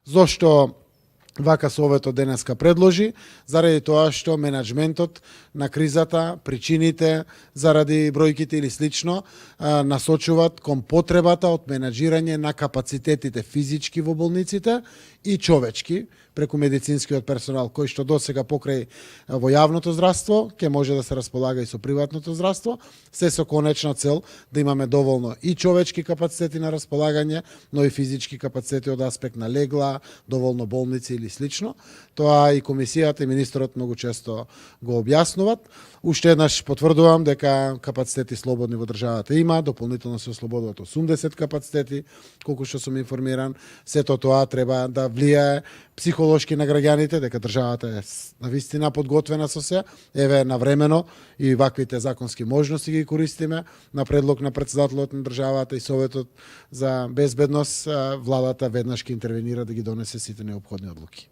Зошто вака Советот денеска предложи? Заради тоа што менеджментот на кризата, причините заради бројките или слично, насочуваат кон потребата од менеджирање на капацитетите физички во болниците и човечки преку медицинскиот персонал, кој што досега покрај во јавното здравство ќе може да се располага и со приватното здравство, се со конечна цел да имаме доволно и човечки капацитети на располагање, но и физички капацитети од аспект на легла, доволно болници или слично. Тоа и комисијата и министерот многу често го објаснуваат. Уште еднаш потврдувам дека капацитети слободни во државата има, дополнително се ослободуваат 80 капацитети, колку што сум информиран. Сето тоа треба да влијае психолошки на граѓаните, дека државата е навистина подготвена со се. Еве навремено и ваквите законски можности ги користиме. На предлог на претседателот на државата и Советот за безбедност, владата веднаш ќе интервенира да ги донесе сите неопходни одлуки.